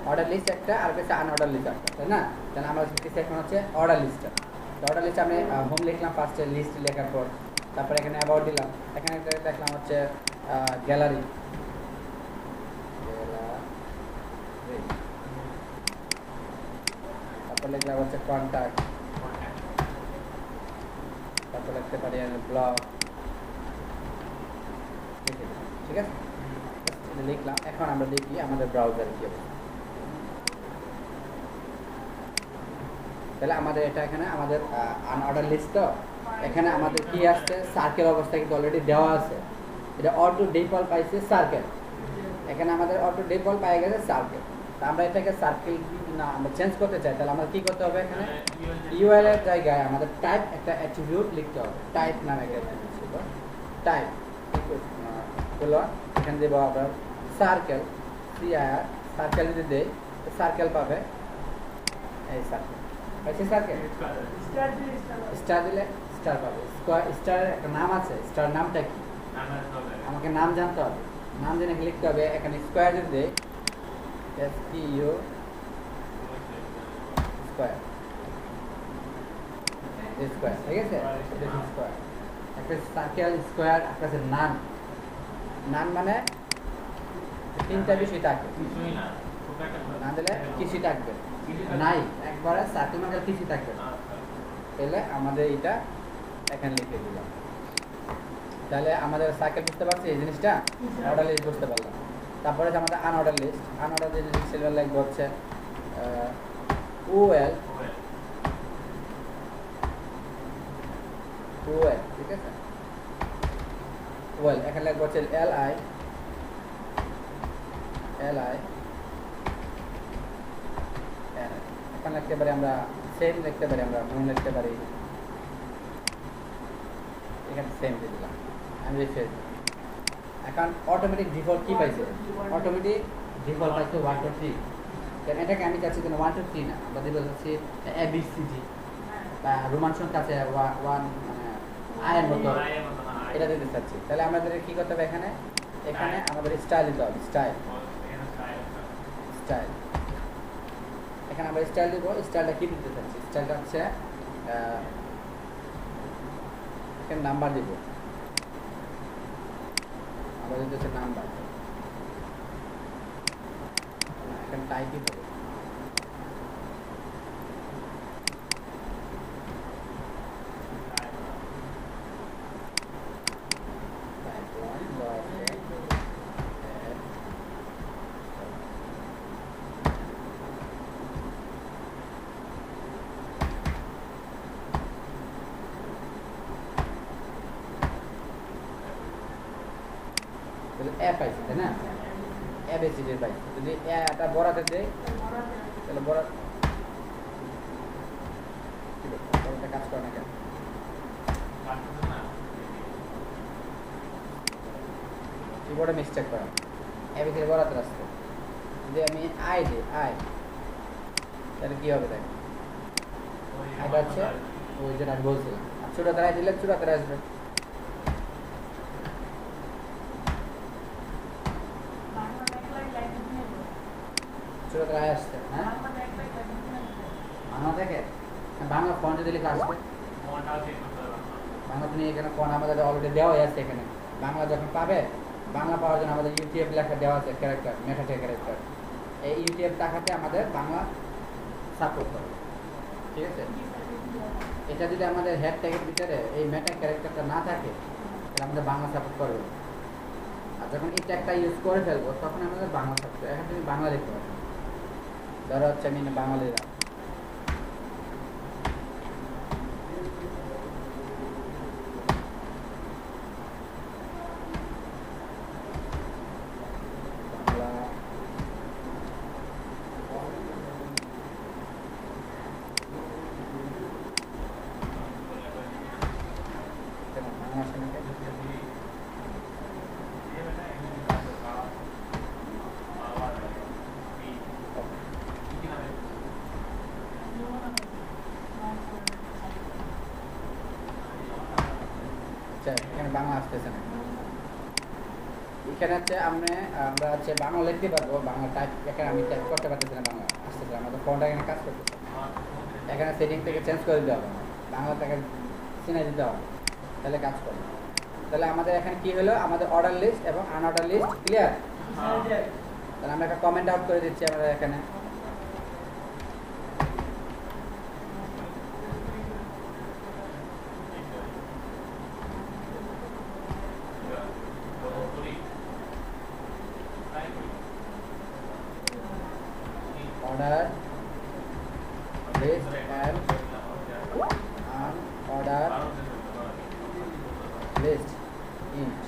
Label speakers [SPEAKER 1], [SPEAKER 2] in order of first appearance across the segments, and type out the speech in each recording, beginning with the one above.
[SPEAKER 1] Order list একটা আর হচ্ছে unorder list একটা, তাই না? তাহলে আমরা শিখতেছি এখন হচ্ছে অর্ডার লিস্টটা। তো অর্ডার লিস্টে আমি হোম লিখলাম ফার্স্টে, লিস্ট লেখার পর তারপরে এখানে অ্যাবাউট দিলাম, এখানে দেখলাম হচ্ছে গ্যালারি, তারপর লিখলাম হচ্ছে কন্ট্যাক্ট, তারপর লিখতে পারি আমি ব্লগ, ঠিক আছে? লিখলাম। এখন আমরা দেখি আমাদের ব্রাউজারে কি হবে। তাহলে আমাদের এটা এখানে আমাদের আনঅর্ডার লিস্ট, তো এখানে আমাদের কি আসছে, সার্কেল অবস্থা কিন্তু অলরেডি দেওয়া আছে। এটা অটো ডিফল্ট পাইছে সার্কেল, এখানে আমাদের অটো ডিফল্ট পাই গেছে সার্কেল। তা আমরা এটাকে সার্কেল না আমরা চেঞ্জ করতে চাই, তাহলে আমাদের কি করতে হবে, এখানে ইউএল এর জায়গায় আমাদের টাইপ একটা অ্যাট্রিবিউট লিখতে হবে। টাইপ নামে একটা অ্যাট্রিবিউট ছিল, টাইপ হলো এখানে দেবো আপনার সার্কেল, সিআর সার্কেল যদি দেই সার্কেল পাবে, এই সার্কেল পাইছে, সার্কেল স্টার দিলে স্টার পাবে। স্কয়ার স্টারের একটা নাম আছে, স্টার নামটা কি আমাকে নাম জানতে হবে, নাম জেনে লিখতে হবে। এখানে স্কয়ার যদি দেই SQU স্কয়ার, স্কয়ার ঠিক আছে, স্কয়ার একটা সার্কেল স্কয়ার একটা আছে নাম, নাম মানে তিনটা বিষয় থাকবে, না দিলে কিছু থাকবে নাই, একবারে সার্কেল মানে কিছু থাকবে। তাহলে আমাদের এটা এখানে লিখে দিলাম। তাহলে আমাদের সার্কেল বুঝতে পারছি এই জিনিসটা, অর্ডার লিস্ট বুঝতে পারলাম। তারপরে আমাদের unordered list, unordered list silver like হচ্ছে ওএল, ওএল ঠিক আছে, ওএল এখানে লাগবে হচ্ছে LI, LI এখন লিখতে পারি আমরা সেম, লিখতে পারি আমরা নুন, লিখতে পারি এখানে সেম দিয়ে দিলাম। আমি রিফ্রেশ, এখন অটোমেটিক ডিফল্ট কি পাইছে, অটোমেটিক ডিফল্ট পাইছে 1 2 3। কারণ এটাকে আমি চাচ্ছি কেন 1 2 3 না, আমরা দিব চাচ্ছি ABCD বা রোমান সংখ্যা আছে 1 মানে আয়ের মতো, এটা দিতে চাচ্ছি। তাহলে আমাদের কি করতে হবে, এখানে এখানে আমাদের স্টাইল দিতে হবে, স্টাইল, স্টাইল এখানে আমরা স্টাইল দিব। স্টাইলটা কি দিতে চাচ্ছি, স্টাইলটা হচ্ছে এখানে নাম্বার দিব, আমরা দিতে হচ্ছে নাম্বার, এখানে টাইপই হবে। পাইছি তাই না, ABCD পাইছি। যদি এটা বড়াতে দেই তাহলে বড় কাজ করে না কেন, কিবোর্ডে মিস্টেক করা, ABCD বড়াতে আসছে। যদি আমি আই দিই আই, তাহলে কি হবে দেখ, এটা হচ্ছে ওই যেটা আমি বলছিলাম, ছোটা তারাই দিলে ছোটা তারা আসবে, ছোট তারাই আসছে। হ্যাঁ বাংলা থেকে বাংলা ফন্ট দিলে আসবে, বাংলা তুমি এখানে ফন্ট আমাদের অলরেডি দেওয়াই আছে। এখানে বাংলা যখন পাবে, বাংলা পাওয়ার জন্য আমাদের ইউটিএফ লেখা দেওয়া আছে, ক্যারেক্টার মেটাটে ক্যারেক্টার, এই ইউটিএফ টাকাতে আমাদের বাংলা সাপোর্ট করে, ঠিক আছে? এটা যদি আমাদের হেড ট্যাগের ভিতরে এই মেটা ক্যারেক্টারটা না থাকে তাহলে আমাদের বাংলা সাপোর্ট করবে। আর যখন এই ট্যাগটা ইউজ করে ফেলবো তখন আমাদের বাংলা সাপোর্ট। এখন তুমি বাংলা লিখতে পারো, ধরো হচ্ছে আমি বাংলা লিখলাম, এখানে বাংলা আসতেছে না, এখানে হচ্ছে আমরা হচ্ছে বাংলা লিখতে পারবো, বাংলা টাইপ এখানে আমি টাইপ করতে পারতেছি না, বাংলা আসতেছে আমাদের ফোনটা এখানে কাজ করতেছে। এখানে সেটিং থেকে চেঞ্জ করে দিতে হবে, বাংলাটাকে চিনে দিতে হবে, তাহলে কাজ করবে। তাহলে আমাদের এখানে কি হলো, আমাদের অর্ডার লিস্ট এবং আনঅর্ডার লিস্ট ক্লিয়ার। তাহলে আমরা একটা কমেন্ট আউট করে দিচ্ছি আমাদের এখানে। Order list and unorder list int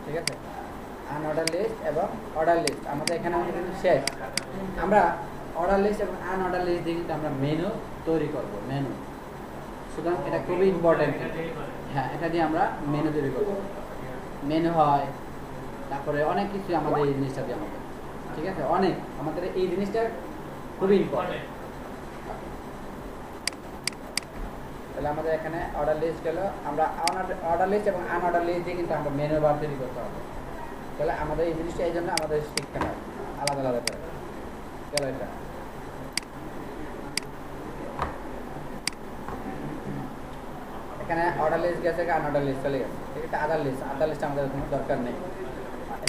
[SPEAKER 1] ঠিক আছে। আনঅর্ডার লিস্ট এবং অর্ডার লিস্ট আমাদের এখানে কিন্তু শেষ। আমরা অর্ডার লিস্ট এবং আনঅর্ডার লিস্ট দিয়ে কিন্তু আমরা মেনু তৈরি করব, মেনু। সুতরাং এটা খুবই ইম্পর্টেন্ট। হ্যাঁ, এটা দিয়ে আমরা মেনু তৈরি করব, মেনু হয়, তারপরে অনেক কিছু আমাদের এই জিনিসটা দিয়ে আমাদের, ঠিক আছে, অনেক আমাদের এই জিনিসটা খুবই ইম্পর্টেন্ট। তাহলে আমাদের এখানে অর্ডার লিস্ট গেল, আমরা অর্ডার লিস্ট এবং আনঅর্ডার লিস্ট দিয়ে কিন্তু আমরা মেনু বার তৈরি করতে হবে। তাহলে আমাদের এই জিনিসটা এই জন্য আমাদের শিখতে হবে আলাদা আলাদা করে গেল। এটা এখানে অর্ডার লিস্ট গেছে, আনঅর্ডার লিস্ট চলে গেছে, ঠিক আছে। আদার লিস্ট আমাদের কোনো দরকার নেই।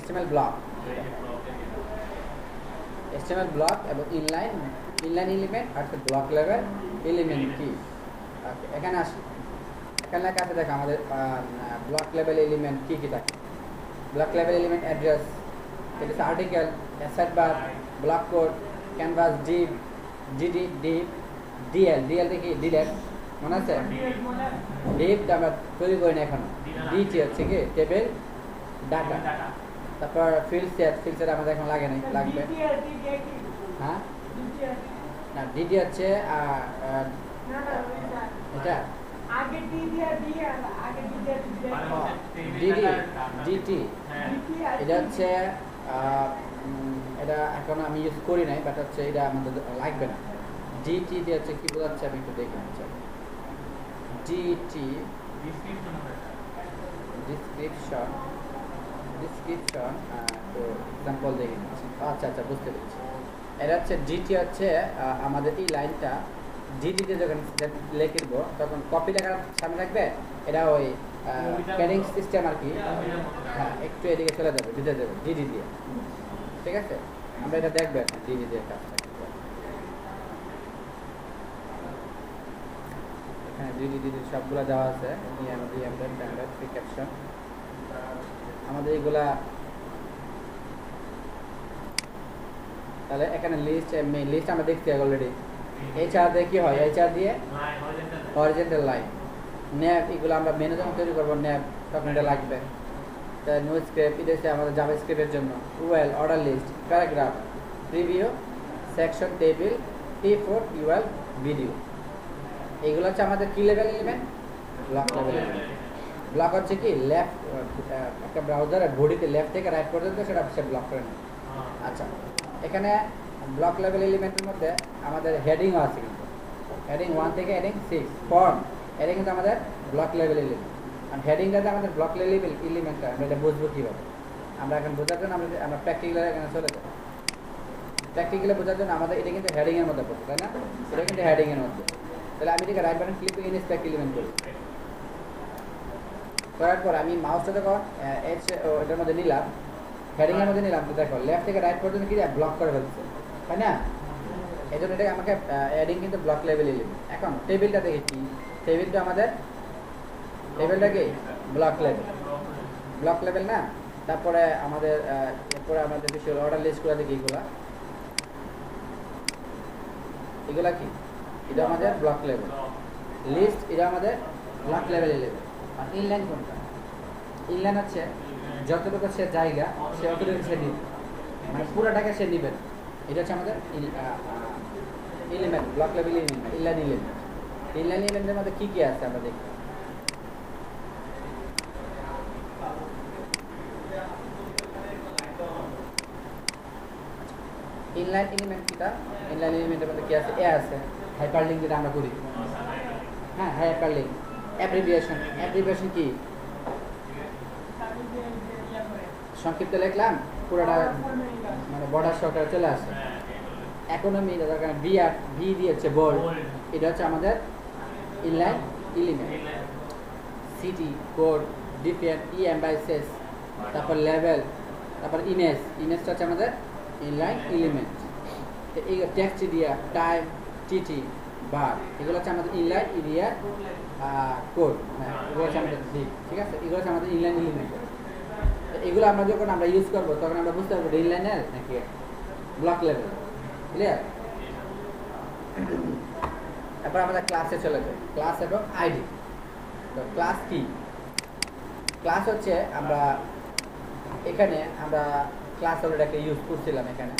[SPEAKER 1] HTML ব্লক, HTML ব্লক এবং ইনলাইন এলিমেন্ট আর ব্লক লেভেল এলিমেন্ট কি। ওকে, এখানে আসি। এখানে লেখা আছে দেখো আমাদের ব্লক লেভেল এলিমেন্ট কি কি থাকে। Block level element address, it is article, asset bar, block code, canvas, div, gd, div, dl দেখি delete মনে আছে, div আমরা তৈরি করি না এখন। dt হচ্ছে কি টেবিল ডাটা, তারপর ফিল্ড সেট আমাদের এখন লাগে না, লাগবে। হ্যাঁ না, dd হচ্ছে এটা আগে dt এটা হচ্ছে এটা এখন আমি ইউজ করি নাই, বাট হচ্ছে এটা আমাদের লাগবে না। dt দিয়ে হচ্ছে কি বোঝাচ্ছে আমি একটু দেখে নিচ্ছি। dt ডিসক্রিপশন তো এক্সাম্পল দেখে নিচ্ছি। আচ্ছা বুঝতে পেরেছি। এটা হচ্ছে dt হচ্ছে আমাদের এই লাইনটা জিটিতে যখন লিখব তখন কপি লেখার সামনে রাখবে, এটা ওই প্যাডিং সিস্টেম আর কি। হ্যাঁ, একটু এদিকে চলে যাবে, দিতে যাবে জিডি দিয়ে, ঠিক আছে। আমরা এটা দেখবো এখন জিডি দিয়ে কাজটা। এখানে জিডি সবগুলো দেওয়া আছে, ক্যাপশন আমাদের এইগুলা। তাহলে এখানে লিস্ট আমরা দেখছি অলরেডি। এইচআর দিয়ে কি হয়, এইচআর দিয়ে হরিজন্টাল লাইন, ন্যাব, এগুলো আমরা মেনু যখন তৈরি করবো ন্যাব তখন এটা লাগবে। তা নো স্ক্রিপ্ট এটা হচ্ছে আমাদের জাভা স্ক্রিপ্টের জন্য। Well, order list, paragraph, preview, section, table, T4, UL, video, এইগুলো হচ্ছে আমাদের কি level element, block level element. Block হচ্ছে কি লেফট, একটা ব্রাউজারের বডিতে লেফট থেকে রাইট পর্যন্ত সেটা সে ব্লক করে নেয়। আচ্ছা, এখানে ব্লক লেভেল এলিমেন্টের মধ্যে আমাদের হেডিংও আছে, কিন্তু হেডিং 1 থেকে হেডিং 6 ফর্ম, এটা কিন্তু আমাদের ব্লক লেভেল এলিমেন্ট। আর হেডিংটাতে আমাদের ব্লক লেভেল এলিমেন্টটা আমরা এটা বুঝবো কীভাবে, আমরা এখন বোঝার জন্য আমরা প্র্যাকটিক্যালে এখানে চলে যাবো। প্র্যাকটিক্যালে বোঝার জন্য আমাদের এটা কিন্তু হেডিংয়ের মধ্যে পড়ছে, তাই না? এটা কিন্তু হেডিংয়ের মধ্যে। তাহলে আমি এটাকে রাইট বাটন ক্লিক করে ইনস্পেক্ট এলিমেন্ট করি, করার পর আমি মাউসটা দেখো এটার মধ্যে নিলাম, হেডিংয়ের মধ্যে নিলাম, তো দেখো লেফট থেকে রাইট পর্যন্ত কি ব্লক করে ফেলছে, তাই না? এই জন্য এটাকে আমাকে হেডিং কিন্তু ব্লক লেভেল এলিমেন্ট। এখন টেবিলটা দেখি কি, টেবিলটা কি ব্লক লেভেল না। তারপরে আমাদের এরপরে আমাদের বিষয় অর্ডার লিস্টগুলো দেখি, এগুলা কি, এটা আমাদের ব্লক লেভেল লিস্ট, এটা আমাদের ব্লক লেভেল এলিমেন্ট। আর ইনলাইন কোনটা, ইনলাইন হচ্ছে যতটুকু সে জায়গা সে অতটুকু সে নিবে, মানে পুরোটাকে সে নিবে। এটা হচ্ছে আমাদের element, block level element, inline element. Inline এলিমেন্টের মধ্যে কি কি আছে আমরা দেখি। ইনলাইন এলিমেন্ট কিটা ইনলাইন এলিমেন্টের মধ্যে কি আছে এ আছে হাইপারলিংক যেটা আমরা করি হ্যাঁ হাইপারলিংক অ্যাব্রিভিয়েশন কি সংক্ষিপ্ত লিখলাম পুরোটা মানে বর্ডার সহকারে চলে আসে ইকোনমি দরকার ভি দিয়েছে বোল্ড এটা হচ্ছে আমাদের inline element cite code different এমবাইসেস তারপর লেভেল তারপর ইমেজটা হচ্ছে আমাদের ইনলাইন এলিমেন্ট এই text area time TT var এগুলো হচ্ছে আমাদের ইনলাইন এরিয়া কোড হ্যাঁ এগুলো হচ্ছে আমাদের দিক ঠিক আছে এগুলো হচ্ছে আমাদের ইনলাইন এলিমেন্ট এগুলো আমরা যখন আমরা ইউজ করবো তখন আমরা বুঝতে পারবো ইনলাইনের নাকি ব্লক লেভেল ক্লিয়ার এরপর আমাদের ক্লাসে চলে যায় ক্লাস এবং আইডি তো ক্লাস কি ক্লাস হচ্ছে আমরা এখানে আমরা ক্লাস অলরেডি ইউজ করছিলাম এখানে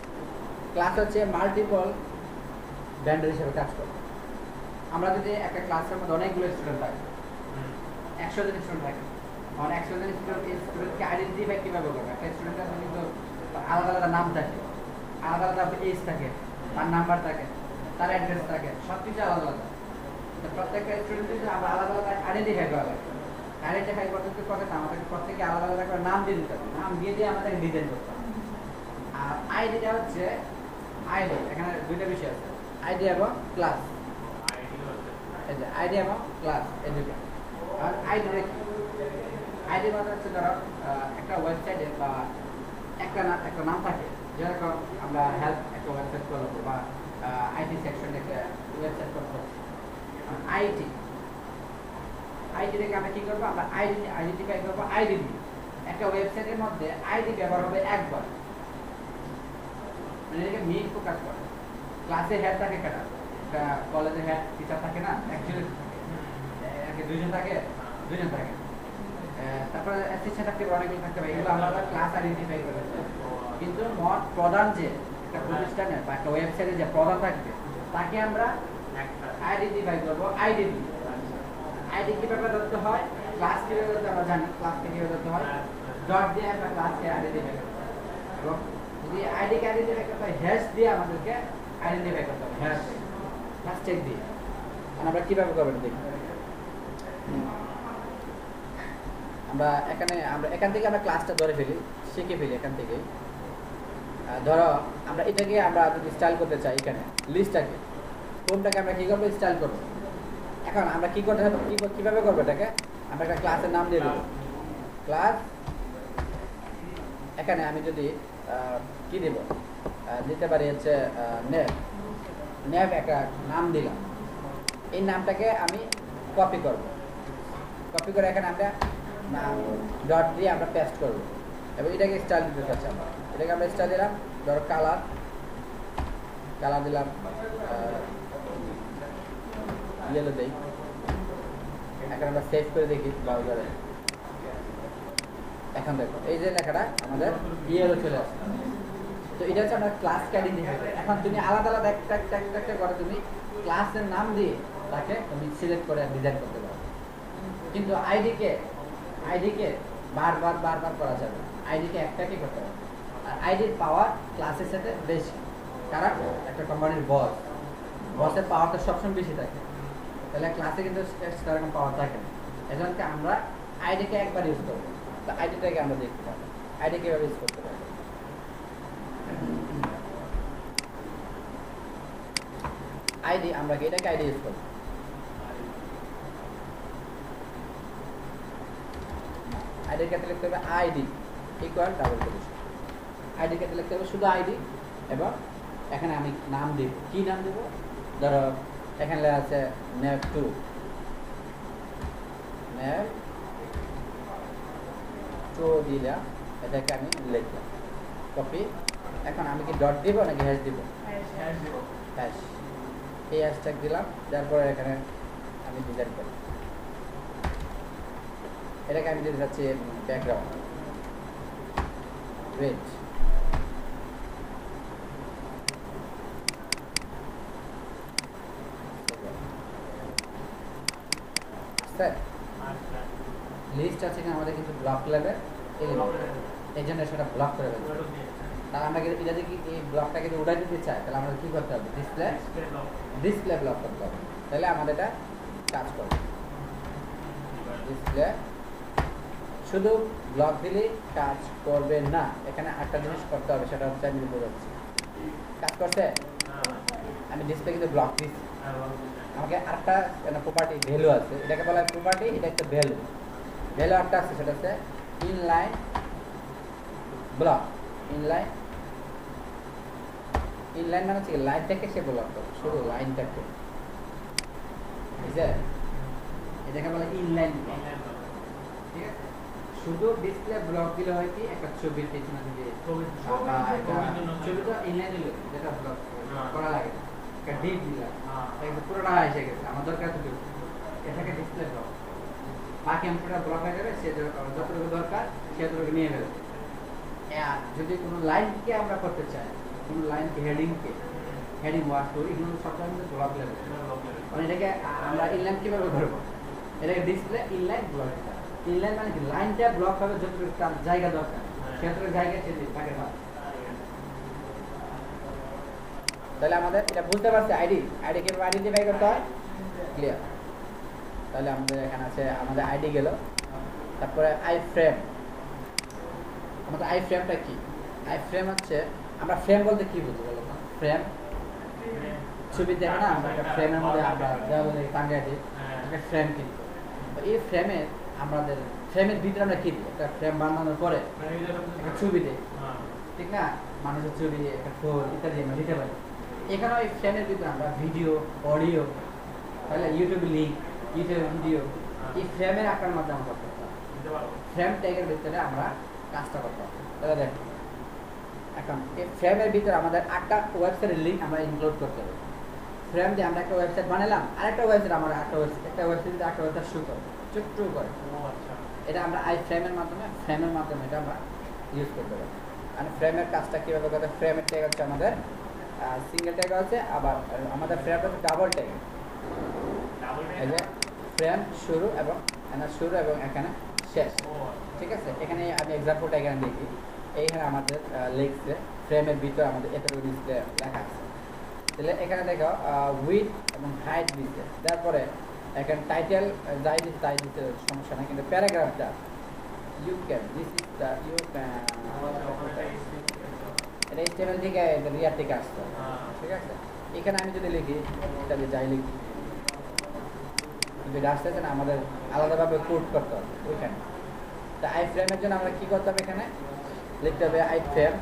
[SPEAKER 1] ক্লাস হচ্ছে মাল্টিপল ব্যান্ডার হিসেবে কাজ করে আমরা যদি একটা ক্লাসের মধ্যে অনেকগুলো স্টুডেন্ট থাকে 100 জন স্টুডেন্ট থাকে আর 100 জন স্টুডেন্টকে আইডেন্টিফাই কীভাবে করবে একটা স্টুডেন্টের কিন্তু আলাদা আলাদা নাম থাকে আলাদা আলাদা এজ থাকে তার নাম্বার থাকে তার অ্যাড্রেস থাকে সব কিছু আলাদা আলাদা তো প্রত্যেকটা স্টুডেন্টকে আমরা আলাদা আলাদা আইডেন্টিফাই করা লাগে আইডেন্টিফাই করতে আমাদেরকে প্রত্যেকে আলাদা আলাদা করে নাম দিয়ে দিতে হবে নাম দিয়ে আমাদেরকে ডিজাইন করতে হবে আর আইডিটা হচ্ছে আইডি এখানে দুইটা বিষয় আছে আইডি এবং ক্লাস এই যে আইডি এবং ক্লাস এই দুটো আর আইডি মানে হচ্ছে ধরো একটা ওয়েবসাইটে বা একটা নাম থাকে যেরকম আমরা হেল্প একটা ওয়েবসাইট করবো বা আইটি সেকশনে একটা ওয়েবসাইট করবো আইডি থেকে আমরা কি করবো আমরা আইডেন্টিফাই করবো আইডি দিয়ে একটা ওয়েবসাইটের মধ্যে আইডি ব্যবহার হবে একবার মানে এটাকে মেইন ফোকাস করে ক্লাসে হেড থাকে কেনা একটা কলেজে হেড টিচার থাকে না একজনের থাকে দুজন থাকে তারপরে অ্যাসিস্ট্যান্ট থাকতে পারে অনেকগুলো থাকতে পারে এগুলো আমরা ক্লাস আইডেন্টিফাই করে কিন্তু প্রধান যে একটা প্রতিষ্ঠানের বা একটা ওয়েবসাইটে যে প্রধান থাকবে তাকে আমরা আইডেন্টিফাই করবো আইডি দিয়ে আইডি কিভাবে ধরতে হয় ক্লাস কিভাবে ধরতে আমরা জানি ক্লাসকে কিভাবে ধরতে হয় ডট দিয়ে আমরা ক্লাসকে আইডেন্টিফাই করতে হবে এবং যদি আইডিকে আইডেন্টিফাই করতে হয় হ্যাশ দিয়ে আমাদেরকে আইডেন্টিফাই করতে হবে হ্যাশ চেক দিয়ে আমরা কিভাবে করবেন দেখি আমরা এখান থেকে আমরা ক্লাসটা ধরে ফেলি শিখে ফেলি এখান থেকে ধরো আমরা এটাকে আমরা যদি স্টাইল করতে চাই এখানে লিস্টটাকে কোনটাকে আমরা কী করবো স্টাইল করবো এখন আমরা কী করতে হবে কীভাবে করবো এটাকে আমরা একটা ক্লাসের নাম দিয়ে দেবো ক্লাস এখানে আমি যদি কি দেব দিতে পারি হচ্ছে নেভ একটা নাম দিলাম এই নামটাকে আমি কপি করে এখানে আমরা ডট দিয়ে আমরা পেস্ট করব এবং এটাকে স্টাইল দিতে চাচ্ছি আমরা এটাকে আমরা স্টাইল দিলাম ধরো কালার দিলাম ইয়েলো দেই এখন আমরা সেভ করে দেখি ব্রাউজারে এখন দেখো এই যে লেখাটা আমাদের ইয়েলো চলে আসছে তো এটা হচ্ছে আমরা ক্লাস আইডেন্টিফাই করি এখন তুমি আলাদা আলাদা একটা করে তুমি ক্লাসের নাম দিয়ে তাকে তুমি সিলেক্ট করে ডিজাইন করতে পারো কিন্তু আইডিকে বারবার করা যাবে আইডিকে একটাকে করতে হবে আর আইডির পাওয়ার ক্লাসের সাথে বেশি কারণ একটা কোম্পানির বসের পাওয়ারটা সবসময় বেশি থাকে তাহলে ক্লাসে কিন্তু সেরকম পাওয়ার থাকে না এজন্য আমরা আইডিকে একবার ইউজ করবো তো আইডিটাকে আমরা দেখতে পাবো আইডি কীভাবে ইউজ করতে পারবো আইডি আমরা এটাকে আইডি ইউজ করবো আইডির ক্ষেত্রে লিখতে হবে আইডি ইকুয়াল ডাবল কোটেশন আইডির ক্ষেত্রে লিখতে হবে শুধু আইডি এবং এখানে আমি নাম দিব কি নাম দেব ধরো এখানে লেখা আছে nev2 দিলাম এটাকে আমি লিখলাম কপি এখন আমি কি ডট দিব নাকি হ্যাশ দিব হ্যাশ এই হ্যাশট্যাগ দিলাম তারপরে এখানে আমি ডিজাইন করি এটাকে আমি দিতে চাচ্ছি ব্যাকগ্রাউন্ড রেড স্যার লিস্ট আছে এখানে আমাদের কিন্তু ব্লক লেভেল এই জন্য সেটা ব্লক করে দেবে তাহলে আমরা এটা যদি এই ব্লকটাকে যদি উঠাই দিতে চাই তাহলে আমাদের কি করতে হবে ডিসপ্লে ব্লক করতে হবে, তাহলে আমাদের এটা কাজ করবে। ডিসপ্লে শুধু ব্লক দিলেই কাজ করবে না, এখানে একটা জিনিস করতে হবে, সেটা হচ্ছে আমি বোঝাচ্ছি। কাজ করছে, আমি ডিসপ্লে কিন্তু ব্লক দিচ্ছি, আমাকে আরেকটা প্রপার্টি ভ্যালু আছে, এটাকে বলা হয় প্রপার্টি, এটা একটা ভ্যালু। ভ্যালু একটা আছে, সেটা হচ্ছে ইনলাইন ব্লক। ইনলাইন মানে হচ্ছে লাইনটাকে সে ব্লক করে, শুধু লাইনটাকে, বুঝছে? এটাকে বলে ইনলাইন ব্লক, ঠিক আছে? শুধু ডিসপ্লে ব্লক দিলে হয় কি, একটা ছবির পেছনে যদি ছবিটা ইনলাইন দিলে যেটা ব্লক করা লাগে, একটা ডিপ দিলাম, পুরোটা এসে গেছে, আমার দরকার তো এটাকে ডিসপ্লে ব্লক। বাকি অংশটা ব্লক হয়ে যাবে, সে যতটুকু দরকার সেতটুকু নিয়ে ফেলবে। যদি কোনো লাইনকে আমরা করতে চাই, কোনো লাইনকে হেডিং ওয়ার্ড করি, এগুলো সবটা কিন্তু ব্লক লেভেল। মানে এটাকে আমরা ইনলাইন কীভাবে ধরবো, এটাকে ডিসপ্লে ইনলাইন ব্লক। ইনলাইন মানে কি, লাইনটা ব্লক হবে যতটুকু তার জায়গা দরকার, সেতটুকু জায়গায় সে তাকে পাবে। তাহলে আমাদের এটা বুঝতে পারছি আইডি কিভাবে আইডি দিয়ে বাই করতে হয়, ক্লিয়ার? তাহলে আমাদের এখানে আছে, আমাদের আইডি গেল। তারপরে আই ফ্রেম। আমাদের আই ফ্রেমটা কি? আই ফ্রেম হচ্ছে, আমরা ফ্রেম বলতে কি বুঝি বলো? ফ্রেম ছবি দেখে না, আমরা একটা ফ্রেমের মধ্যে আমরা দেওয়ালে টাঙ্গাই দিই, একটা ফ্রেম কিন্তু এই ফ্রেমের আমাদের ফ্রেমের ভিতরে আমরা কি দিই, একটা ফ্রেম বানানোর পরে একটা ছবি দিই, ঠিক না? মানুষের ছবি, একটা ফুল ইত্যাদি আমরা দিতে পারি। এখানে ওই ফ্রেমের ভিতরে আমরা ভিডিও, অডিও, তাহলে ইউটিউবে লিঙ্ক, ইউটিউবে ভিডিও, এই ফ্রেমের আকার মাধ্যমে আমরা করতে পারি। ফ্রেম ট্যাগের ভিতরে আমরা কাজটা করতে পারি। তাহলে দেখো, এখন এই ফ্রেমের ভিতরে আমাদের একটা ওয়েবসাইটের লিঙ্ক আমরা ইনক্লুড করতে হবে। ফ্রেম দিয়ে আমরা একটা ওয়েবসাইট বানালাম, আরেকটা ওয়েবসাইট আমরা একটা ওয়েবসাইট দিয়ে একটা ওয়েবসাইট শুরু করবো, চুপ করে। এটা আমরা আই ফ্রেমের মাধ্যমে এটা আমরা ইউজ করতে পারি। আর ফ্রেমের কাজটা কীভাবে করতে, ফ্রেমের ট্যাগ হচ্ছে আমাদের সিঙ্গেল ট্যাগ আছে, আবার আমাদের ফ্রেমটা হচ্ছে ডাবল ট্যাগ। এই যে ফ্রেম শুরু এবং এখানে শেষ, ঠিক আছে? এখানে আমি এক্সাম্পলটা এখানে দেখি, এইখানে আমাদের লিখছে ফ্রেমের ভিতরে আমাদের এতটুকু ডিসপ্লে লেখা আছে। তাহলে এখানে দেখো উইথ এবং হাইট দিচ্ছে, তারপরে এখানে টাইটেল যাই দিচ্ছে তাই দিতে সমস্যা নেই, কিন্তু প্যারাগ্রাফটা you can, this is the you can, এটা স্টেমেল থেকে রিয়ার থেকে আসছে, ঠিক আছে? এখানে আমি যদি লিখি, তাহলে যাই লিখি, যেটা আসতেছে না, আমাদের আলাদাভাবে কোড করতে হবে ওইখানে। তা আই ফ্রেমের জন্য আমরা কি করতে হবে, এখানে লিখতে হবে আই ফ্রেম।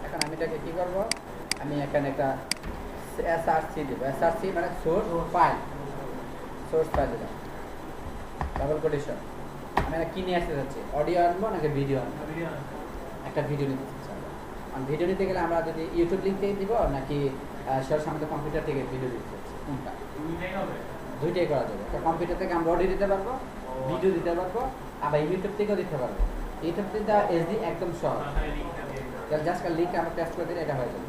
[SPEAKER 1] এখন আমি এটাকে কি করব, আমি এখানে একটা এসআরসি দেবো। এসআরসি মানে সোর্স ফাইল দিলাম, ডাবল কোটেশন। আমি এটা কি নিয়ে আসতে যাচ্ছি, অডিও আনবো নাকি ভিডিও আনবো? একটা ভিডিও নিতে চাচ্ছি। আর ভিডিও নিতে গেলে আমরা যদি ইউটিউব লিঙ্ক থেকে দিব নাকি সরাসরি আমাদের কম্পিউটার থেকে ভিডিও দিতে চাচ্ছি, কোনটা? দুইটাই করা যাবে। তো কম্পিউটার থেকে আমরা অডিও দিতে পারবো, ভিডিও দিতে পারবো, আবার ইউটিউব থেকেও দিতে পারবো। ইউটিউব থেকে এসডি একদম সহজ, জাস্ট লিঙ্ক আমরা টেস্ট করে দিলে এটা হয়ে যাবে।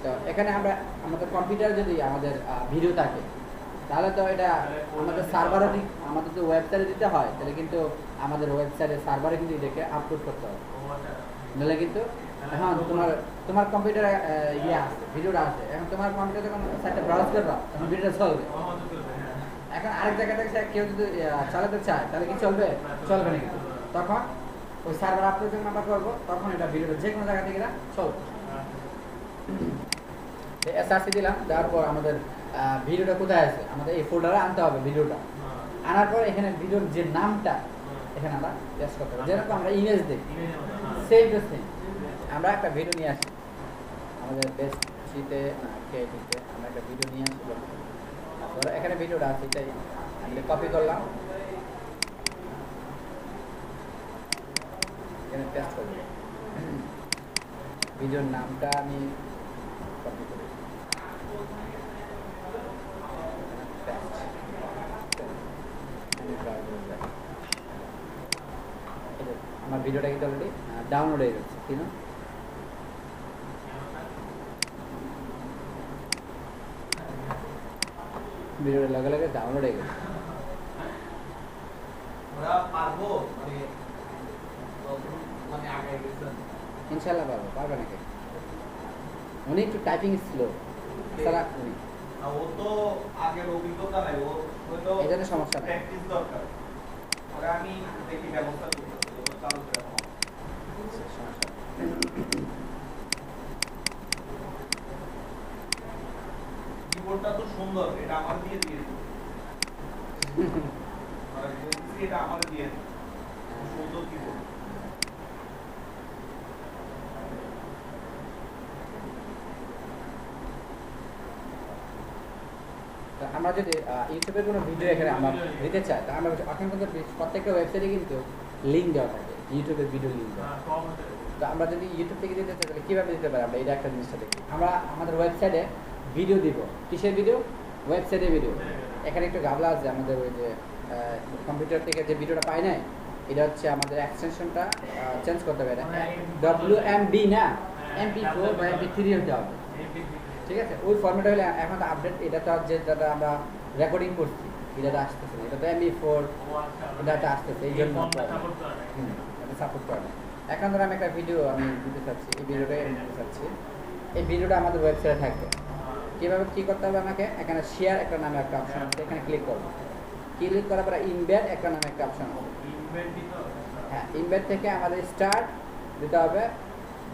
[SPEAKER 1] তো এখানে আমরা আমাদের কম্পিউটার যদি আমাদের ভিডিও থাকে, তাহলে তো এটা আমাদের সার্ভারে, আমাদের তো ওয়েবসাইটে দিতে হয়, তাহলে কিন্তু আমাদের ওয়েবসাইটে সার্ভারে কিন্তু এটাকে আপলোড করতে হবে, নাহলে কিন্তু এখন তোমার কম্পিউটারে ইয়ে আছে, ভিডিওটা আছে, এখন তোমার কম্পিউটার যখন সাইটটা ব্রাউজ করবা তখন ভিডিওটা চলবে। এখন আরেক জায়গা থেকে কেউ যদি চালাতে চায় তাহলে কি চলবে না, কিন্তু তখন ওই সার্ভার আপলোড যখন আমরা করবো তখন এটা ভিডিওটা যে কোনো জায়গা থেকে চলবে। এসআরসি দিলাম, দেওয়ার পর আমাদের ভিডিওটা কোথায় আছে, আমাদের এই ফোল্ডারে আনতে হবে ভিডিওটা। আনার পর এখানে ভিডিওর যে নামটা এখানে আমরা পেস্ট করতে হবে, যেরকম আমরা ইমেজ দিই সেম টু সেম। আমরা একটা ভিডিও নিয়ে আসি আমাদের বেস্ট শীতে খেয়েটিতে, আমরা একটা ভিডিও নিয়ে আসি, ধরো এখানে ভিডিওটা আছে, এটাই আমি কপি করলাম, এখানে পেস্ট করব। ভিডিওর নামটা আমি কপি করি, আমার ভিডিওটা কিন্তু অলরেডি ডাউনলোড হয়ে গেছে, ঠিক না? ভিডিওটা লগে লগে ডাউনলোড হয়ে গেছে। ইনশাআল্লাহ পারবে নাকি উনি একটু টাইপিং স্লো তারা
[SPEAKER 2] ও তো আগের অভিজ্ঞতা নাই ও হয়তো
[SPEAKER 1] এটাতে সমস্যা নাই
[SPEAKER 2] প্র্যাকটিস দরকার ওরা আমি দেখি ব্যবস্থা করব চালু করে কিবোর্ডটা তো সুন্দর এটা আমার দিয়ে দিয়েছে আর এটা আমার দিয়ে সুন্দর কিবোর্ড
[SPEAKER 1] আমরা যদি ইউটিউবের কোনো ভিডিও এখানে আমরা দিতে চাই তা আমরা এখন কিন্তু প্রত্যেকটা ওয়েবসাইটে কিন্তু লিঙ্ক দেওয়া থাকে ইউটিউবের ভিডিও লিঙ্ক দেওয়া তো আমরা যদি ইউটিউব থেকে দিতে চাই তাহলে কীভাবে দিতে পারি আমরা এটা একটা জিনিসটা দেখি আমরা আমাদের ওয়েবসাইটে ভিডিও দিব কিসের ভিডিও ওয়েবসাইটে ভিডিও এখানে একটু গাবলা আছে আমাদের ওই যে কম্পিউটার থেকে যে ভিডিওটা পাই নাই এটা হচ্ছে আমাদের এক্সটেনশনটা চেঞ্জ করতে হবে WMB না MP4 বা MP3 হতে হবে ঠিক আছে ওই ফরম্যাট হলে এখন তো আপডেট এটা তো যেটা আমরা রেকর্ডিং করছি এটা আসতেছে না এটা তো MP4 এটা আসতেছে এই জন্য এটা সাপোর্ট করে না এখন ধর আমি একটা ভিডিও আমি দিতে চাচ্ছি এই ভিডিওটা দিতে চাচ্ছি এই ভিডিওটা আমাদের ওয়েবসাইটে থাকবে কীভাবে কী করতে হবে আমাকে এখানে শেয়ার একটা নামে একটা অপশন আছে এখানে ক্লিক করবো ক্লিক করার পরে ইনবেড একটা নামে একটা অপশন আছে হ্যাঁ ইনবেড থেকে আমাদের স্টার্ট দিতে হবে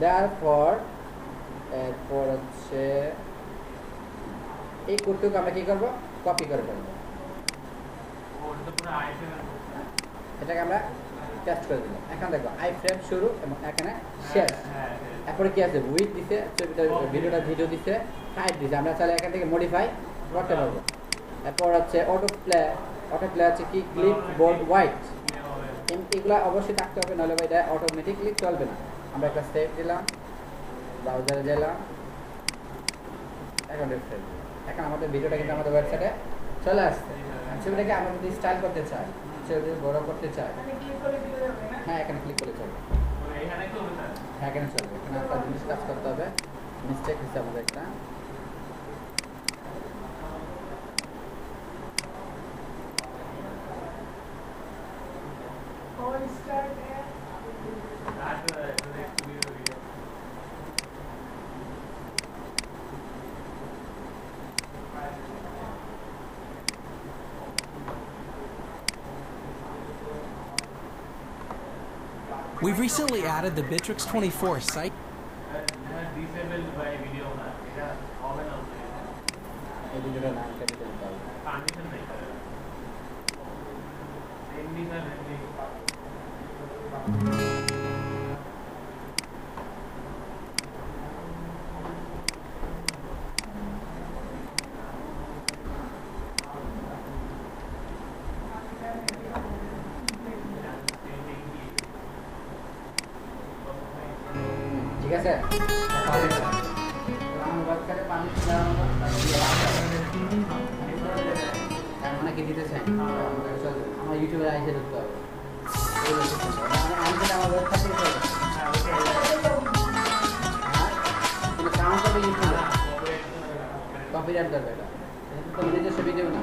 [SPEAKER 1] দেওয়ার পর এরপর হচ্ছে এই কোডটুকু আমরা কী করবো কপি করে ফেলবো এটাকে আমরা টেস্ট করে দিলাম এখন দেখো আই ফ্রেম শুরু এবং এখানে শেষ এরপরে কি আছে উইথ দিছে ভিডিওটা ভিডিও দিছে হাইট দিছে আমরা চাইলে এখান থেকে মডিফাই করতে পারবো এরপর হচ্ছে অটো প্লে আছে কি ক্লিপ বোর্ড হোয়াইট এগুলো অবশ্যই থাকতে হবে নাহলে এটা অটোমেটিকলি চলবে না আমরা একটা সেভ দিলাম ব্রাউজারে গেলাম এখন আমাদের ভিডিওটা কিন্তু আমাদের ওয়েবসাইটে চলে আসছে ছবিটাকে আমরা যদি স্টাইল করতে চাই ছবিটা বড় করতে চাই হ্যাঁ এখানে ক্লিক করে চলবে হ্যাঁ এখানে চলবে এখানে একটা জিনিস কাজ করতে হবে মিস্টেক হচ্ছে আমাদের একটা
[SPEAKER 3] We've recently added the Bitrix 24 site.
[SPEAKER 1] ঠিক আছে অনেকে দিতে চাই আমার ইউটিউবে আইসে ঢুকতে হবে আমার কপিরাইট ধরবে এটা তোমার নিজস্ব ভিডিও না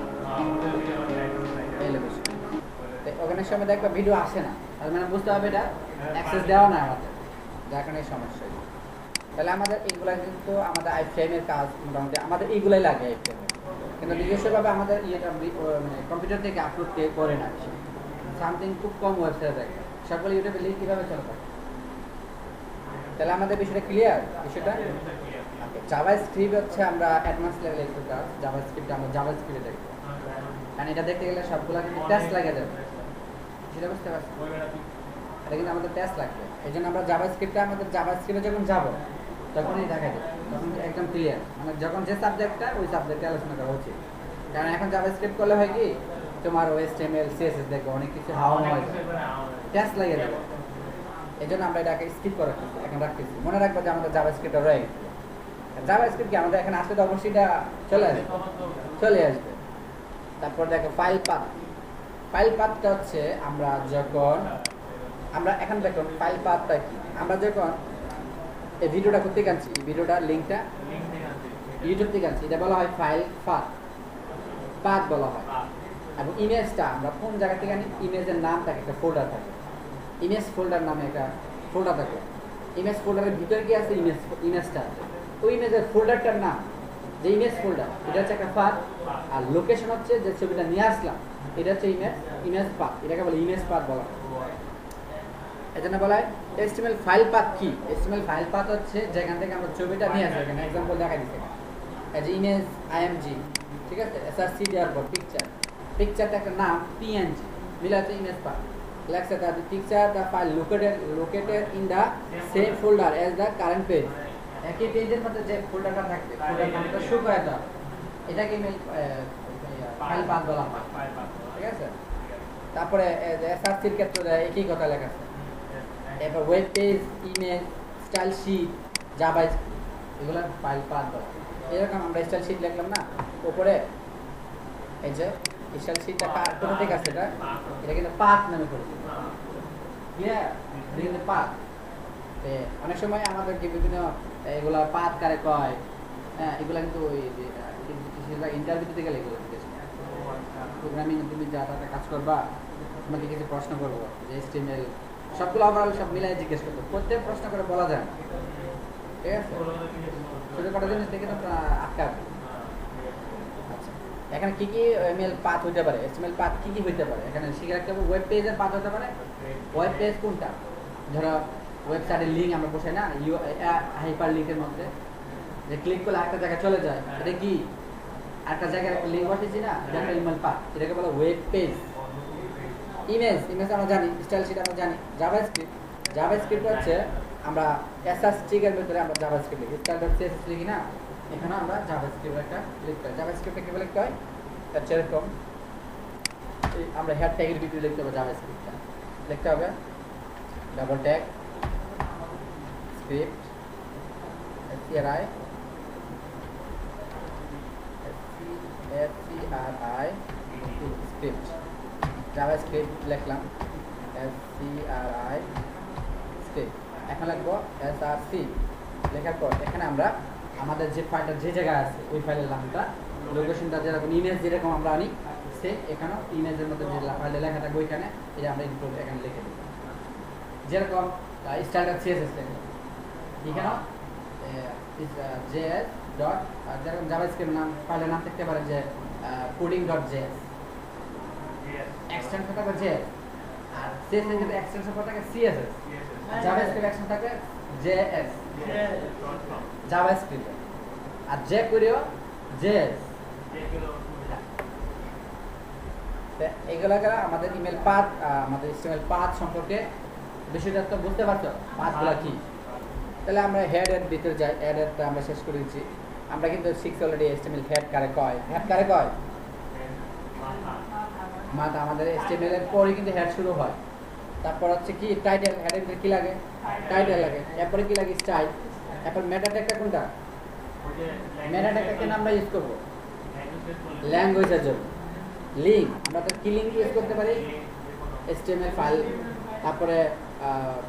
[SPEAKER 1] ওখানে সময় দেখবা ভিডিও আসে না তার মানে বুঝতে হবে এটা অ্যাক্সেস দেওয়া না আমাদের যার কারণে সমস্যা তাহলে আমাদের এইগুলা কিন্তু আমাদের আইফ্রেমের কাজ মোটামুটি আমাদের এইগুলাই লাগে আইফ্রেমে কিন্তু নিজস্বভাবে আমাদের ইয়েটা মানে কম্পিউটার থেকে আপলোড করে না সামথিং খুব কম ওয়েবসাইট থাকে সকলে ইউটিউবে লিঙ্ক কীভাবে চলবে তাহলে আমাদের বিষয়টা ক্লিয়ার বিষয়টা জাভা স্ক্রিপ্ট হচ্ছে আমরা অ্যাডভান্স লেভেলে একটু কাজ জাভা স্ক্রিপ্ট আমরা জাভা স্ক্রিপ্টে দেখবো কারণ এটা দেখতে গেলে সবগুলো কিন্তু টেস্ট লাগে যাবে সেটা বুঝতে পারছি এটা কিন্তু আমাদের টেস্ট লাগবে এই জন্য আমরা জাভা স্ক্রিপ্টে আমাদের জাভা স্ক্রিপ্টে যখন যাবো তখনই দেখা যায় তখন একদম ক্লিয়ার মানে যখন যে সাবজেক্টটা ওই সাবজেক্টে আলোচনা করা উচিত কারণ এখন জাভা স্ক্রিপ্ট করলে হয় কি তোমার HTML CSS দেখো অনেক কিছু হাওয়া হয়ে যায় টেস্ট লাগে যাবে এই জন্য আমরা এটাকে স্কিপ করে রাখতেছি এখন রাখতেছি মনে রাখবো যে আমাদের জাভা স্ক্রিপ্টটা রয়ে গেছে জাভা স্ক্রিপ্ট কি আমাদের এখানে আসলে তো অবশ্যই এটা চলে আসবে তারপর দেখো ফাইল পাথটা হচ্ছে আমরা যখন আমরা এখন দেখুন ফাইল পাথটা কি আমরা যখন এই ভিডিওটা করতে গেছি এই ভিডিওটার লিঙ্কটা ইউটিউব থেকে আনছি এটা বলা হয় ফাইল পাথ বলা হয় এবং ইমেজটা আমরা কোন জায়গা থেকে আনি, ইমেজের নাম থাকে, একটা ফোল্ডার থাকে, ইমেজ ফোল্ডার নামে একটা ফোল্ডার থাকে। ইমেজ ফোল্ডারের ভিতরে কি আছে, ইমেজটা আছে। ওই ইমেজের ফোল্ডারটার নাম যে ইমেজ ফোল্ডার, এটা হচ্ছে একটা পাথ। আর লোকেশন হচ্ছে যে ছবিটা নিয়ে আসলাম, এটা হচ্ছে ইমেজ পাথ। এটাকে বলে ইমেজ পাথ বলা হয়। এজন্য বলা হয় HTML ফাইল পাথ কি? HTML ফাইল পাথ হচ্ছে যেখান থেকে আমরা ছবিটা নিয়ে আসি। এখানে এক্সাম্পল দেখা দিচ্ছে, এই যে ইমেজ IMG, ঠিক আছে, SRC দেওয়ার পর পিকচারটা একটা নাম PNG, মিলে হচ্ছে ইমেজ পাথ। লেখছে that the picture the file located in the same folder as the current page। একই পেজের মধ্যে যে ফোল্ডারটা থাকবে, ফোল্ডার নামটা শো করে দাও, এটাকে ইমেল ফাইল পাথ বলা হয়, ঠিক আছে। তারপরে SRC এর ক্ষেত্রে একই কথা লেখা আছে। এরপর web page, image, style sheet, Java, এগুলো ফাইল পাথ বলা হয়। এরকম আমরা স্টাইল শিট লিখলাম না উপরে, এই যে স্টাইল শিটটা কোথা থেকে আসছে, এটা কিন্তু পাথ নামে পরিচিত। ক্লিয়ার? এটা কিন্তু পাথ। অনেক সময় আমাদেরকে বিভিন্ন এগুলা পাথ কারে কয়, হ্যাঁ, এগুলা কিন্তু ওই ইন্টারভিউ থেকে এগুলো প্রোগ্রামিং তুমি যা তাতে কাজ করবা, তোমাকে কিছু প্রশ্ন করবো যে HTML সবগুলো ওভারঅল সব মিলাই জিজ্ঞেস করবো, প্রত্যেক প্রশ্ন করে বলা যায় না, ঠিক আছে। শুধু কটা জিনিস দেখে তোমরা আটকাবে। আচ্ছা, এখানে কি কি এমএল পাথ হইতে পারে, HTML পাথ কি কি হইতে পারে এখানে শিখে রাখতে হবে। ওয়েব পেজের পাথ হতে পারে। ওয়েব পেজ কোনটা? ধরো ওয়েবসাইটের লিঙ্ক আমরা বসাই না হাইপার লিঙ্কের মধ্যে, যে ক্লিক করলে একটা জায়গায় চলে যায়, এটা কি একটা জায়গায় একটা লিঙ্ক বসেছি না, এটা একটা ইমেল পাথ, এটাকে বলে ওয়েব পেজ। ইমেজ আমরা জানি, স্টাইল শিট আমরা জানি। জাভাস্ক্রিপ্ট হচ্ছে আমরা SRC এর ভিতরে আমরা জাভাস্ক্রিপ্ট লিখি, style.css লিখি না, এখানে আমরা জাভাস্ক্রিপ্ট একটা লিখতে হয়। জাভাস্ক্রিপ্টে কি লিখতে হয়, এরকম আমরা হেড ট্যাগের ভিতরে লিখতে হবে। জাভাস্ক্রিপ্টটা লিখতে হবে double tag script SCRI script, JavaScript লিখলাম SCRI স্ক্রিপ্ট। এখন লিখবো SRC। লেখার পর এখানে আমরা আমাদের যে ফাইলটা যে জায়গায় আছে ওই ফাইলের নামটা, লোকেশনটা, যেরকম ইমেজ যেরকম আমরা আনি সে এখানেও ইমেজের মধ্যে যে ফাইলে লেখা থাকবে ওইখানে এটা আমরা ইনপুট এখানে লিখে দেবো। যেরকম style.css লিখলাম, এখানেও JS ডট, যেরকম জাভাস্ক্রিপ্ট নাম ফাইলের নাম থাকতে পারে যে coding.js, এক্সটেনশন থাকবে JS, আর CSS এর এক্সটেনশন থাকে CSS, জাভাস্ক্রিপ্ট এক্সটেনশন থাকে JS জাভাস্ক্রিপ্ট, আর jQuery JS। এগুলো আমাদের ইমেল পাথ, আমাদের HTML পাথ সম্পর্কে বিষয়টা তো বুঝতে পারছো, পাথগুলো কি। তাহলে আমরা হেডের ভিতরে যাই। হেডেরটা আমরা শেষ করে দিচ্ছি। আমরা কিন্তু শিখছি অলরেডি HTML হেড কারে কয়। হেড কারে কয়? মাথা। আমাদের HTML এর পরে কিন্তু হেড শুরু হয়। তারপর হচ্ছে কি টাইটেল, হেডের ভিতরে কি লাগে? টাইটেল লাগে। এরপরে কি লাগে? স্টাইল। এরপর মেটা ট্যাগটা কোনটা? মেটা ট্যাগটাকে আমরা ইউজ করব ল্যাঙ্গুয়েজের জন্য। লিঙ্ক, আমরা তো কি লিঙ্ক ইউজ করতে পারি? HTML ফাইল, তারপরে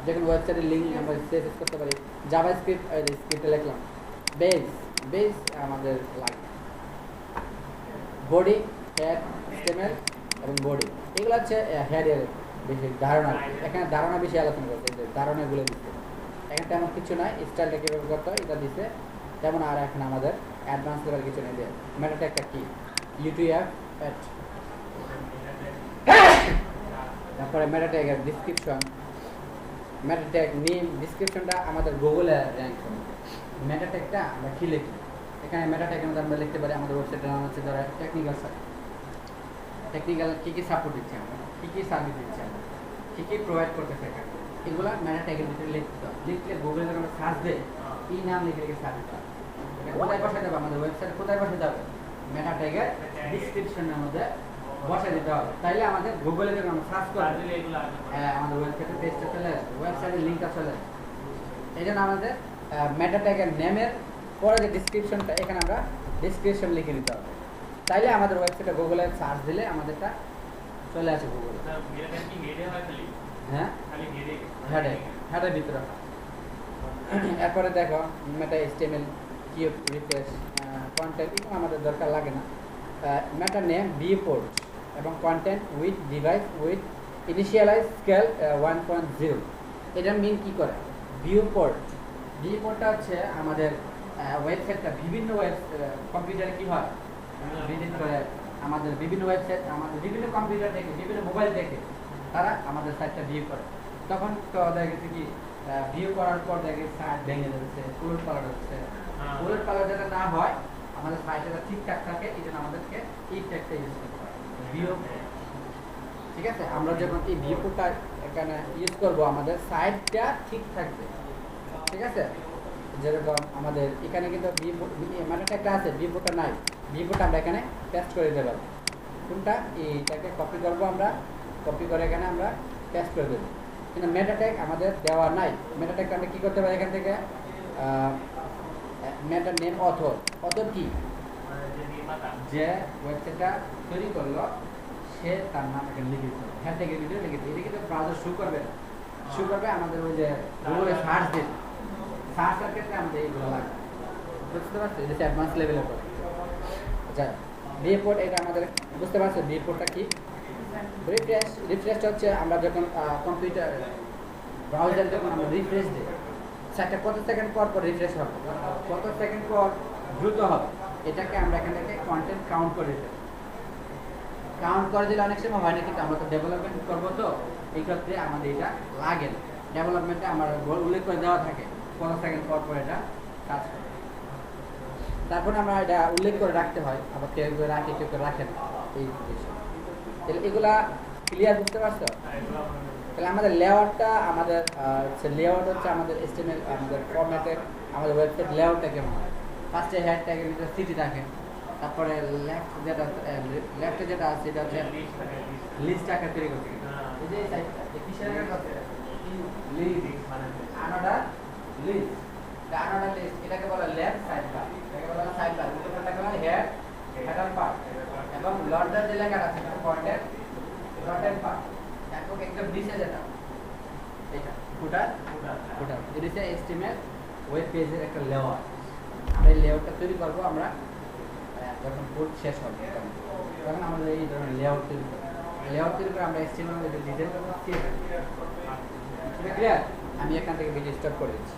[SPEAKER 1] যে কোনো ওয়েবসাইটের লিঙ্ক আমরা CSS করতে পারি। জাভাস্ক্রিপ্ট স্ক্রিপ্টে লিখলাম। বেস আমাদের লাগে। বডি, হেড, HTML এবং বডি, এগুলো হচ্ছে হেডের বেশি ধারণা। এখানে ধারণা বেশি আলোচনা করছে, যে ধারণাগুলো দিচ্ছে। এখানে তেমন কিছু নয়, স্টাইলটা কীভাবে করতে হয় এটা দিচ্ছে যেমন। আর এখন আমাদের অ্যাডভান্স লেভেল কিছু নেই। মেটা ট্যাগটা কি? UTF অ্যাট, তারপরে মেটা ট্যাগের ডিসক্রিপশন, মেটা ট্যাগ নেম, ডিসক্রিপশনটা আমাদের গুগলে র্যাঙ্ক করে। মেটা ট্যাগটা আমরা কী লিখি? এখানে মেটা ট্যাগের মধ্যে আমরা লিখতে পারি আমাদের ওয়েবসাইটের নাম হচ্ছে ধরো টেকনিক্যাল সাইট। টেকনিক্যাল কী কী সাপোর্ট দিচ্ছি আমরা, কী কী সার্ভিস দিচ্ছি আমরা, কী কী প্রোভাইড করতেছে এখানে, এগুলো মেটা ট্যাগের ভিতরে লিখতে হবে। লিখলে গুগলে যখন আমরা সার্চ দেয় এই নাম লিখে লিখে সার্চ দিতে হবে। কোথায় বসাতে হবে? আমাদের ওয়েবসাইটে কোথায় বসাতে হবে? মেটা ট্যাগের ডিসক্রিপশনের মধ্যে বসাই দিতে হবে। তাইলে আমাদের গুগলে যখন আমরা সার্চ করি আমাদের ওয়েবসাইটের পেজটা চলে আসবে, ওয়েবসাইটের লিঙ্কটা চলে আসবে। এই জন্য আমাদের মেটা ট্যাগের নেমের পরে যে ডিসক্রিপশনটা, এখানে আমরা ডিসক্রিপশন লিখে দিতে হবে। তাইলে আমাদের ওয়েবসাইটে গুগলে সার্চ দিলে আমাদেরটা চলে আসে গুগলে। হ্যাঁ, হেডের ভিতরে। এরপরে দেখো মেটা HTML কিউব রিফ্রেশ কন্টেন্ট, এগুলো আমাদের দরকার লাগে না। মেটা নেম ভিউ পোর্ট, এবং content width device width initialize scale 1.0। এটার মিন কি করে? ভিউ পোর্টটা হচ্ছে আমাদের ওয়েবসাইটটা বিভিন্ন কম্পিউটারে কি হয় ভিজিট করে, আমাদের বিভিন্ন ওয়েবসাইট আমাদের বিভিন্ন কম্পিউটার থেকে বিভিন্ন মোবাইল থেকে তারা আমাদের সাইটটা ভিউ করে। তখন তো দেখা গেছে কি ভিউ করার পর দেখা গেছে সাইট ভেঙে যাচ্ছে, উলট পালট হচ্ছে। উলট পালট যাতে না হয়, আমাদের সাইটটা ঠিকঠাক থাকে, এই জন্য আমাদেরকে এই ট্যাগটা ইউজ করতে হয়, ভিউ। ঠিক আছে, আমরা যখন এই ভিউটা এখানে ইউজ করব আমাদের সাইটটা ঠিক থাকবে। ঠিক আছে, যেরকম আমাদের এখানে কিন্তু মানে একটা আছে, ভিউটা নাই, ভিউটা আমরা এখানে পেস্ট করে দিতে পারবো। কোনটা? এইটাকে কপি করবো আমরা, কপি করে এখানে আমরা পেস্ট করে দেবো। কিন্তু মেটা ট্যাগ আমাদের দেওয়া নাই। মেটা ট্যাগটা আমরা কী করতে পারি? এখান থেকে মেটা নেম অথর কি, যে ওয়েবসাইটটা তৈরি করলো সে তার নাম এখানে লিখে দিতে হবে, হ্যাশট্যাগের ভিডিও লিখে দিতে। এটা কিন্তু ব্রাউজার শো করবে না, শো করবে আমাদের ওই যে গুগলে সার্চ দিন, সার্চের ক্ষেত্রে আমাদের এইগুলো লাগবে। বুঝতে পারছি? এটা অ্যাডভান্স লেভেলের পরে। আচ্ছা, রিপোর্ট এটা আমাদের বুঝতে পারছি। রিপোর্টটা কি? রিফ্রেশটা হচ্ছে আমরা যখন কম্পিউটার ব্রাউজার যখন আমরা রিফ্রেশ দিই, সেটা কত সেকেন্ড পর পর রিফ্রেশ হবে, কত সেকেন্ড পর দ্রুত হবে, এটাকে আমরা এখান থেকে কন্টেন্ট কাউন্ট করে দিই। কাউন্ট করে দিলে অনেক সময় হয় না, কিন্তু আমরা তো ডেভেলপমেন্ট করবো, তো এই ক্ষেত্রে আমাদের এটা লাগে না। ডেভেলপমেন্টে আমার উল্লেখ করে দেওয়া থাকে কত সেকেন্ড পর পর এটা কাজ করে। তারপরে আমরা এটা উল্লেখ করে রাখতে হয়, আবার কেউ করে রাখে, কেউ করে রাখে না। এই বিষয় তাহলে এগুলা ক্লিয়ার, বুঝতে পারছো? তাহলে আমাদের লেআউটটা আমাদের লেআউট হচ্ছে আমাদের HTML আমাদের ফরম্যাটের আমাদের ওয়েবসাইট লেআউটটা কেমন হয়? ফার্স্টে হেড ট্যাগের ভিতরে সিটি থাকে, তারপরে লেফটে যেটা আছে সেটা হচ্ছে লিস্ট আকার তৈরি করছে। এই যে সাইটটা কিসের আকার করছে? লিস্ট, আনাদা লিস্ট, আনাদা লিস্ট, এটাকে বলা লেফট সাইড বার, এটাকে বলা সাইড বার, এটাকে বলা হেড হেডার পার্ট, এবং লন্ডার যে লেখা আছে কন্টেন্ট পার্ট, এখন একদম নিচে যেটা এটা ফুটার, এটা হচ্ছে HTML ওয়েব পেজের একটা লেআউট। আমরা এই লেআউটটা তৈরি করবো আমরা যখন কোড শেষ হবে তখন আমাদের এই ধরনের লেআউট তৈরি করবো। লেআউট তৈরি করে আমরা HTML ডিজাইন করবো। ক্লিয়ার? আমি এখান থেকে ভিডিও স্টার্ট করে দিচ্ছি।